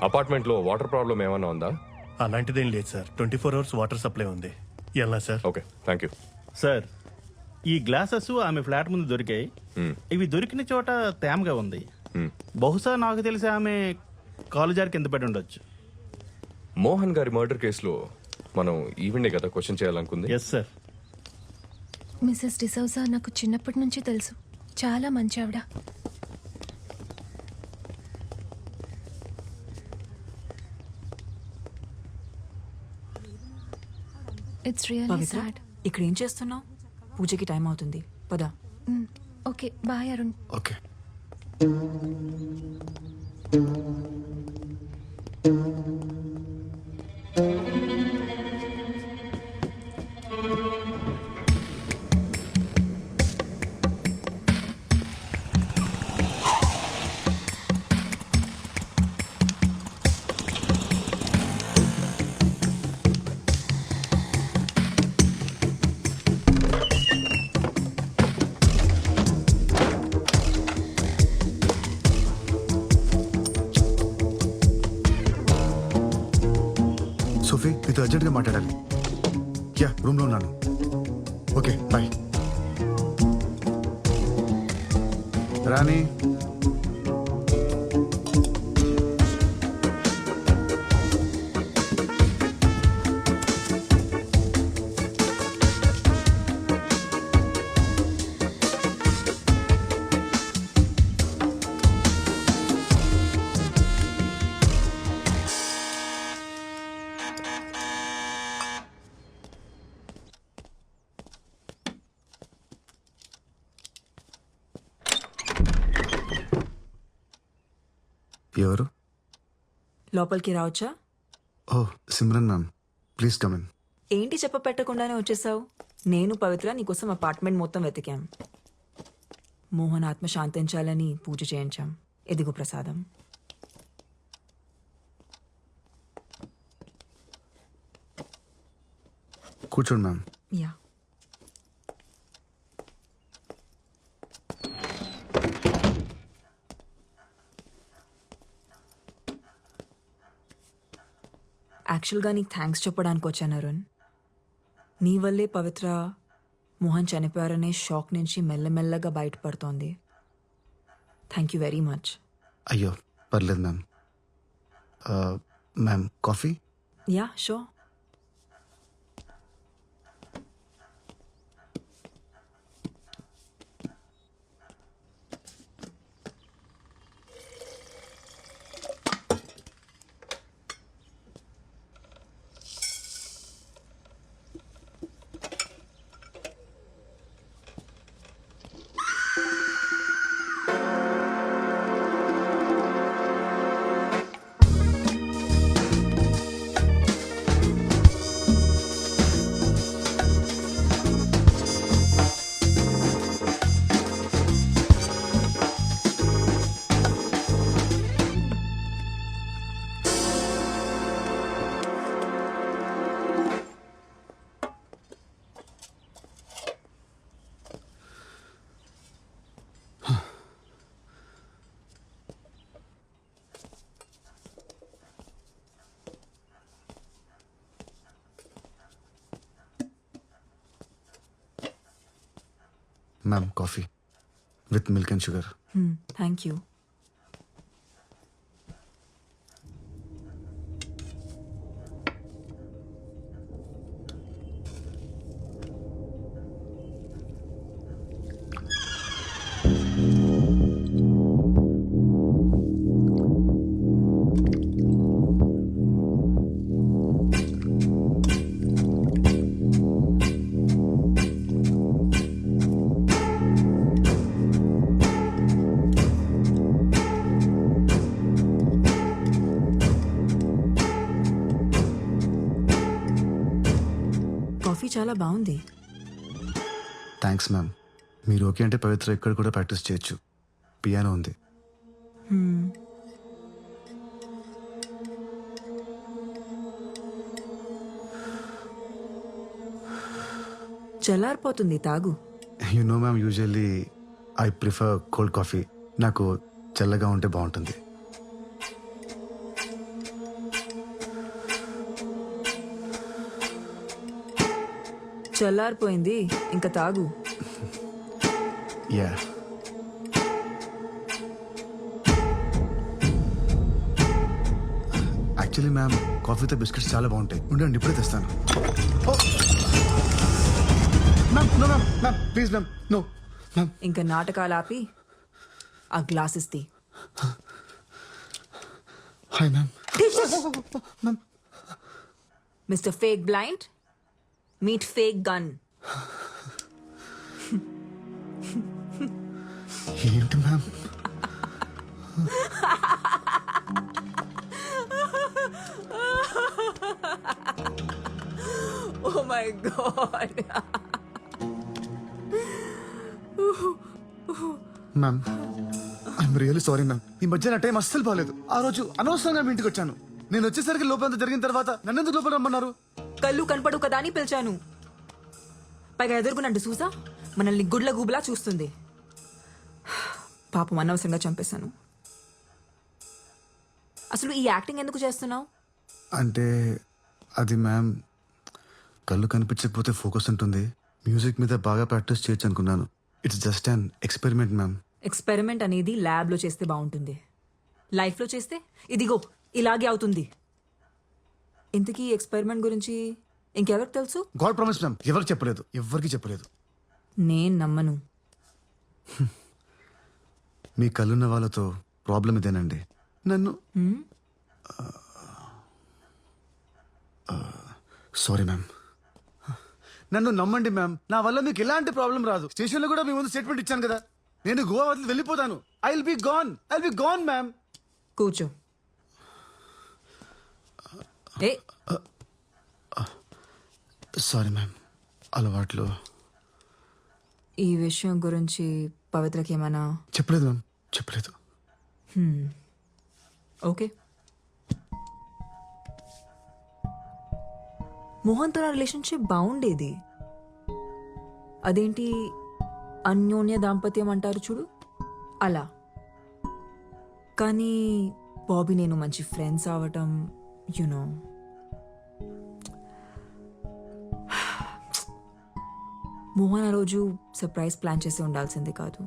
అపార్ట్మెంట్లో water problem ఏమైనా ఉందా? అలాంటిదేం లేదు సార్, 24 అవర్స్ వాటర్ సప్లై ఉంది. ఎలా sir? Okay, thank you. Sir, ఈ గ్లాసెస్ ఆమె ఫ్లాట్ ముందు దొరికాయి. ఇవి దొరికిన చోట తేమగా ఉంది. బహుశా నాకు తెలిసి ఆమె కాలు జారి కింద పడి ఉండొచ్చు. మోహన్ గారి మర్డర్ కేసులో మనం ఈవెండే కదా క్వశ్చన్ చేయాలనుకుంది. Yes sir. మిసెస్ డిసౌజా నాకు చిన్నప్పటి నుంచి తెలుసు. చాలా మంచి ఆవిడ. It's really Pavitra, sad. ఇక్కడ ఏం చేస్తున్నావు? పూజకి టైం అవుతుంది, పద. Okay bye Arun. Okay. Sophie, నీతో అర్జెంట్గా మాట్లాడాలి. యా, రూమ్లో ఉన్నాను. Okay bye. రాణి, ఎవరు? లోపలికి రావచ్చా? ఓ Simran ma'am, please come in. ఏంటి చెప్ప పెట్టకుండానే వచ్చేసావు? నేను పవిత్ర నీకోసం అపార్ట్మెంట్ మొత్తం వెతికాం. మోహన్ ఆత్మ శాంతించాలని పూజ చేయించాం. ఎదిగు ప్రసాదం. కూర్చోండి మ్యామ్. యా. యాక్చువల్గా నీకు థ్యాంక్స్ చెప్పడానికి వచ్చాను అరుణ్. నీ వల్లే పవిత్ర మోహన్ చనిపోయారనే షాక్ నుంచి మెల్లమెల్లగా బయటపడుతోంది. Thank you very much. అయ్యో పర్లేదు ma'am. Ma'am coffee? Yeah sure. Ma'am coffee with milk and sugar. Thank you. Coffee చాలా బాగుంది. Thanks ma'am. మీరు ఓకే అంటే పవిత్ర ఇక్కడ కూడా ప్రాక్టీస్ చేయొచ్చు. పియానో ఉంది. చల్లారిపోతుంది, తాగు. You know ma'am, usually I prefer cold coffee. నాకు చల్లగా ఉంటే బాగుంటుంది. చల్లారిపోయింది, ఇంకా తాగు. యా యాక్చువల్లీ మ్యామ్ కాఫీతో బిస్కెట్స్ చాలా బాగుంటాయి. ఉండండి ఇప్పుడే తెస్తాను. Ma'am no ma'am, ma'am please ma'am, no ma'am. ఇంకా నాటకాలు ఆపి ఆ గ్లాసెస్ తీ. Hi ma'am. Mister fake blind, meet fake gun. ఏంటి ma'am? Oh my god. Ma'am I'm really sorry ma'am. ఈ మధ్య నా టైం అస్సలు బాగాలేదు. ఆ రోజు అనవసరంగా మీ ఇంటికి వచ్చాను. నేను వచ్చేసరికి లోపలంతా జరిగిన తర్వాత నన్ను ఎందుకు లోపల రమ్మన్నారు? కళ్ళు కనపడు కదా అని పిలిచాను. పైగా ఎదుర్కొనండి చూసా మనల్ని గుడ్ల గూబులా చూస్తుంది. పాపం అనవసరంగా చంపేశాను. అసలు ఈ యాక్టింగ్ ఎందుకు చేస్తున్నావు? అంటే అది మ్యామ్ కళ్ళు కనిపించకపోతే ఫోకస్ ఉంటుంది. మ్యూజిక్ మీద బాగా ప్రాక్టీస్ చేయొచ్చు అనుకున్నాను. It's just an experiment ma'am. Experiment అనేది ల్యాబ్లో చేస్తే బాగుంటుంది, లైఫ్లో చేస్తే ఇదిగో ఇలాగే అవుతుంది. ఇంతకీ ఎక్స్పెరిమెంట్ గురించి ఇంకెవరికి తెలుసు? గాడ్ ప్రామిస్ మ్యామ్, ఎవరికి చెప్పలేదు, ఎవరికి చెప్పలేదు. నేను నమ్మను. మీ కళ్ళున్న వాళ్ళతో ప్రాబ్లం ఇదేనండి. నన్ను సారీ మ్యామ్, నన్ను నమ్మండి మ్యామ్. నా వల్ల మీకు ఎలాంటి ప్రాబ్లం రాదు. స్టేషన్లో కూడా మీ ముందు స్టేట్మెంట్ ఇచ్చాను కదా. నేను గోవా వదిలి వెళ్ళిపోతాను. I will be gone ma'am. కూర్చో. ఏ సారీ మ్యామ్, అలవాట్లు. ఈ విషయం గురించి పవిత్రకి ఏమైనా? చెప్పలేదు మ్యామ్, చెప్పలేదు. ఓకే. మోహన్తో నా రిలేషన్షిప్ బాగుండేది. అదేంటి అన్యోన్య దాంపత్యం అంటారు చూడు, అలా. కానీ బాబీ నేను మంచి ఫ్రెండ్స్ అవటం, యునో. మోహన్ ఆ రోజు సర్ప్రైజ్ ప్లాన్ చేసి ఉండాల్సింది కాదు.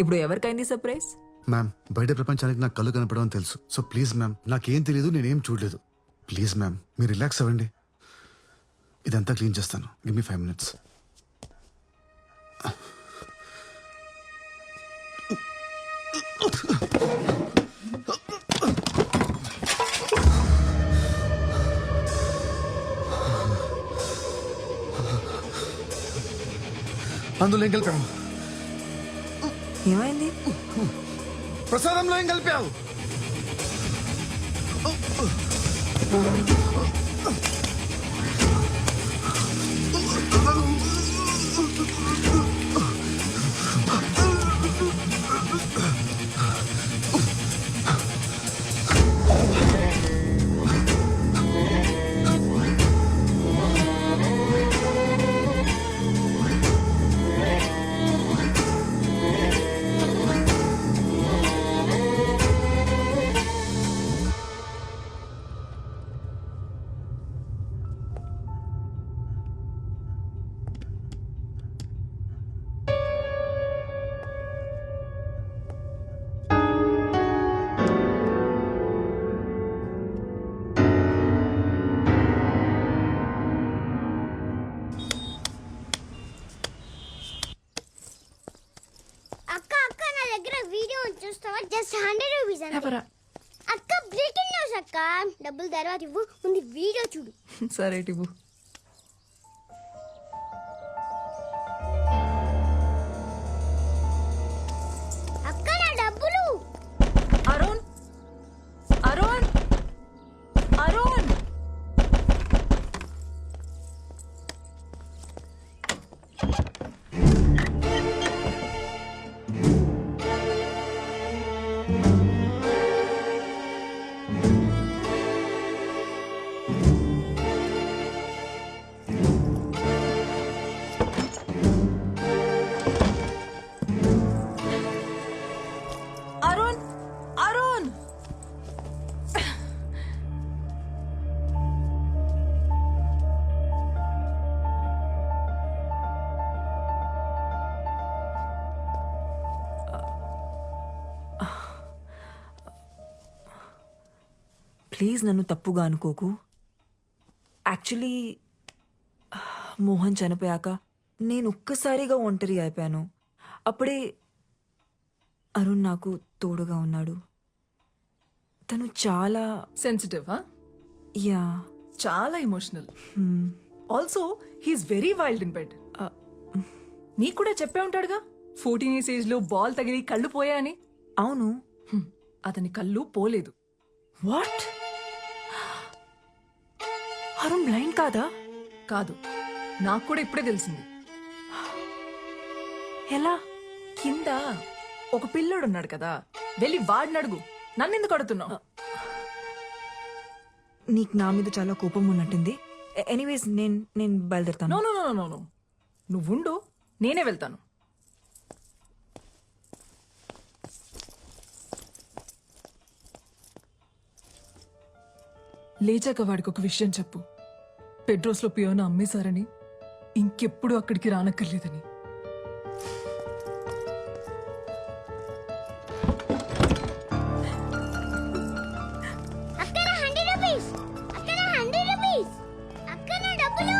ఇప్పుడు ఎవరికైంది సర్ప్రైజ్? మ్యామ్ బయట ప్రపంచానికి నాకు కళ్ళు కనపడమని తెలుసు. సో ప్లీజ్ మ్యామ్, నాకేం తెలియదు, నేనేం చూడలేదు. ప్లీజ్ మ్యామ్ మీరు రిలాక్స్ అవ్వండి. ఇదంతా క్లీన్ చేస్తాను. Give me 5 minutes. అందులో ఏం కలిపావు? ఏమైంది? ప్రసాదంలో ఏం కలిపావు? చూస్తావా? జస్ట్ 100 రూపీస్ అంతే. అక్క బ్రేకింగ్ న్యూస్ అక్క. డబ్బులు తర్వాత ఇవ్వు, ముందు వీడియో చూడు. సరే ఇవ్వు. అక్క నా డబ్బులు. అరుణ్, అరుణ్, అరుణ్. ప్లీజ్ నన్ను తప్పుగా అనుకోకు. యాక్చువల్లీ మోహన్ చనిపోయాక నేను ఒక్కసారిగా ఒంటరి అయిపోయాను. అప్పుడే అరుణ్ నాకు తోడుగా ఉన్నాడు. తను చాలా సెన్సిటివ్ యా చాలా emotional. Also he's very wild in bed. నీకు కూడా చెప్పే ఉంటాడుగా 14 years ఏజ్ లో బాల్ తగిలి కళ్ళు పోయాయని. అవును. అతని కళ్ళు పోలేదు. వాట్? అరుణ్ బ్లైండ్ కాదా? కాదు, నాకు కూడా ఇప్పుడే తెలిసింది. ఎలా? కింద ఒక పిల్లోడు ఉన్నాడు కదా, వెళ్ళి వాడిని అడుగు. నన్నెందుకు అడుగుతున్నావు? నీకు నా మీద చాలా కోపం ఉన్నట్టుంది. ఎనీవేస్ నేను బయలుదేరుతాను. No no no no no, నువ్వుండు, నేనే వెళ్తాను. లేచాక వాడికి ఒక విషయం చెప్పు. పెడ్రోస్లో పియోన అమ్మేశారని, ఇంకెప్పుడు అక్కడికి రానక్కర్లేదని. అక్కడ 100 రూపీస్, అక్కడ 100 రూపీస్, అక్కడ డబ్బులు.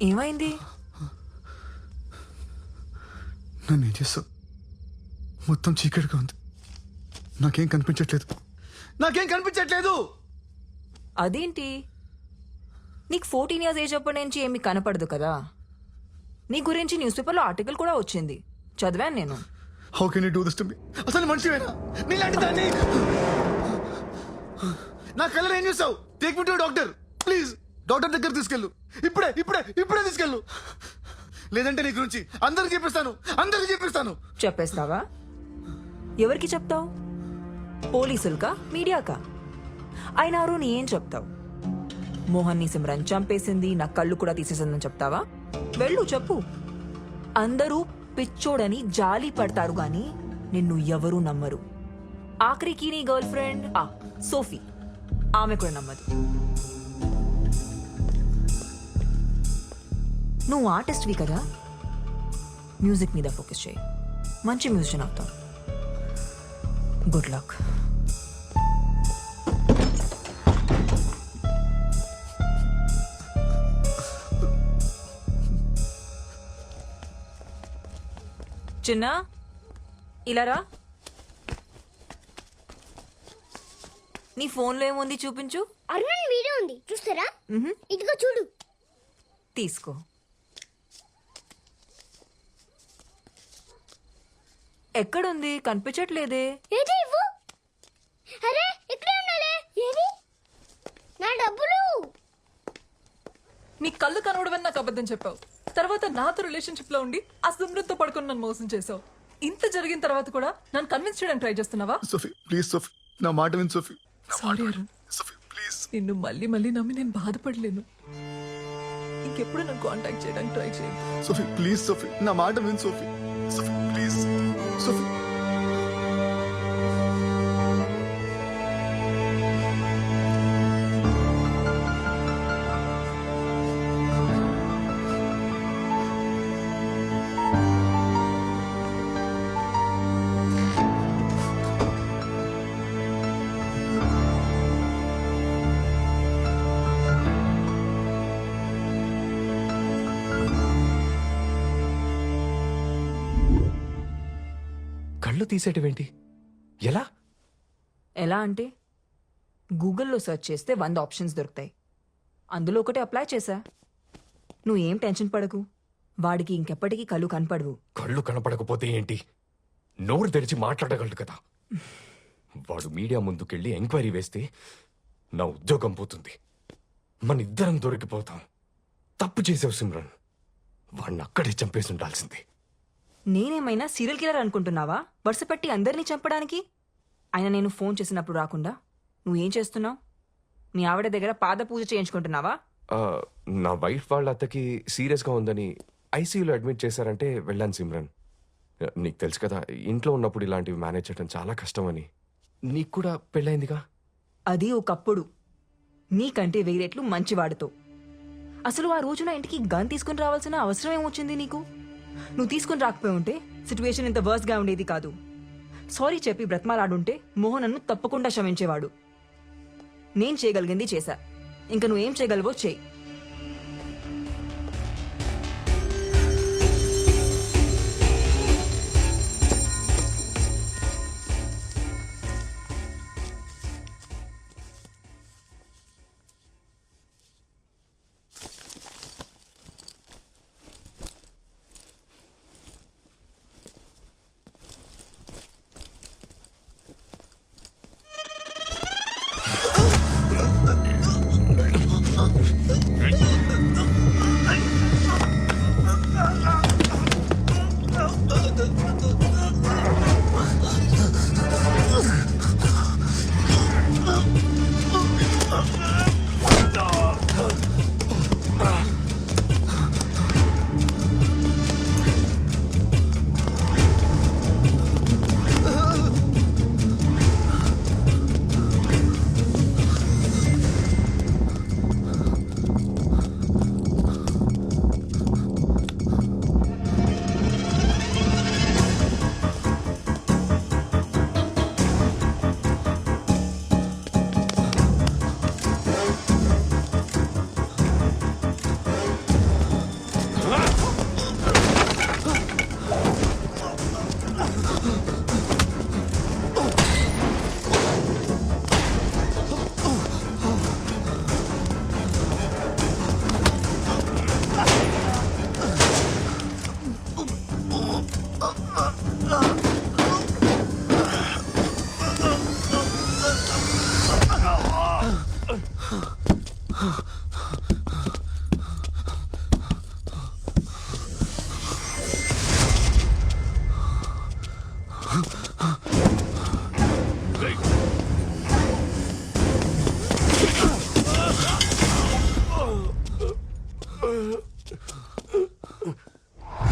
ఏమైంది? నన్ను ఏం చేస్తావు? మొత్తం చీకటిగా ఉంది. నాకేం కనిపించట్లేదు. అదేంటి? నీకు 14 years ఏజ్ అప్పటి నుంచి ఏమి కనపడదు కదా. నీ గురించి న్యూస్ పేపర్లో ఆర్టికల్ కూడా వచ్చింది, చదివాను నేను. How can you do this to me? అసలు మనిషివేనా? నీలాంటి దాన్ని నా కళ్ళలో ఏం చూసావు? Take me to doctor please. Doctor దగ్గర తీసుకెళ్ళు. ఇప్పుడే తీసుకెళ్ళు. లేదంటే నీ గురించి అందరికి చెప్పిస్తాను. చెప్పేస్తావా? ఎవరికి చెప్తావు? పోలీసులకా, మీడియాకా? అయినా అరుణ్ ఏం చెప్తావు? మోహన్ ని సిమ్రన్ చంపేసింది, నా కళ్ళు కూడా తీసేసిందని చెప్తావా? వెళ్ళు చెప్పు. అందరూ పిచ్చోడని జాలి పడతారు గాని నిన్ను ఎవరూ నమ్మరు. ఆఖరికి నీ గర్ల్ ఫ్రెండ్ సోఫీ, ఆమె కూడా నమ్మదు. నువ్వు ఆర్టిస్ట్వి కదా, మ్యూజిక్ మీద ఫోకస్ చేయి. మంచి మ్యూజిషియన్ అవుతావు. Good luck. చిన్న, ఇలా రా. నీ ఫోన్లో ఏముంది చూపించు. అరుణ్ వీడియో ఉంది, చూస్తారా? ఇదిగో చూడు. తీసుకో. ఎక్కడుంది? కనిపించట్లేదే. ఏది ఇవ్వు. అరే ఇక్కడే ఉండాలి. ఏది? నా డబ్బులు. నీ కళ్ళు కనవడమని నాకు అబద్ధం చెప్పావు. తర్వాత నాతో రిలేషన్షిప్ లో ఉండి ఆ సుమృత్తో పడుకుని నన్ను మోసం చేసావు. ఇంత జరిగిన తర్వాత కూడా నన్ను కన్విన్స్ చేయడానికి ట్రై చేస్తున్నావా? సోఫీ ప్లీజ్, సోఫీ నా మాట విను. Sophie sorry Arun, Sophie please. నిన్ను మళ్ళీ నమ్మి నేను బాధపడలేను. ఇంకెప్పుడు నన్ను కాంటాక్ట్ చేయడానికి ట్రై చేయండి. సోఫీ ప్లీజ్, సోఫీ నా మాట విను. Sophie please, Sophie. కళ్ళు తీసేటివేంటి? ఎలా? ఎలా అంటే గూగుల్లో సెర్చ్ చేస్తే 100 ఆప్షన్స్ దొరుకుతాయి. అందులో ఒకటి అప్లై చేశా. నువ్వు ఏం టెన్షన్ పడకు, వాడికి ఇంకెప్పటికీ కళ్ళు కనపడవు. కళ్ళు కనపడకపోతే ఏంటి? నోరు తెరిచి మాట్లాడగలడు కదా. వాడు మీడియా ముందుకెళ్ళి ఎంక్వైరీ వేస్తే నా ఉద్యోగం పోతుంది, మన ఇద్దరం దొరికిపోతాం. తప్పు చేసావు సిమ్రన్, వాడిని అక్కడే చంపేసి ఉండాల్సింది. నేనేమైనా సీరియల్ కిల్లర్ అనుకుంటున్నావా వరుస పెట్టి అందరినీ చంపడానికి? అయినా నేను ఫోన్ చేసినప్పుడు రాకుండా నువ్వేం చేస్తున్నావు? మీ ఆవిడ దగ్గర పాద పూజ చేయించుకుంటున్నావా? ఆ, నా వైఫ్ వాళ్ళ అత్తకి సీరియస్గా ఉందని ఐసీయూలో అడ్మిట్ చేశారంటే వెళ్ళాను సిమ్రన్. నీకు తెలుసు కదా, ఇంట్లో ఉన్నప్పుడు ఇలాంటివి మేనేజ్ చేయడం చాలా కష్టమని. నీకు కూడా పెళ్ళైందిగా. అది ఒకప్పుడు, నీకంటే వేరేట్లు మంచివాడితో. అసలు ఆ రోజున ఇంటికి గన్ తీసుకుని రావాల్సిన అవసరం ఏమొచ్చింది నీకు? నువ్వు తీసుకుని రాకపోయి ఉంటే సిచ్యువేషన్ ఇంత వర్స్గా ఉండేది కాదు. సారీ చెప్పి బ్రతమాలాడుంటే మోహన్ నన్ను తప్పకుండా క్షమించేవాడు. నేను చేయగలిగింది చేశా, ఇంకా నువ్వేం చేయగలవో చేయి.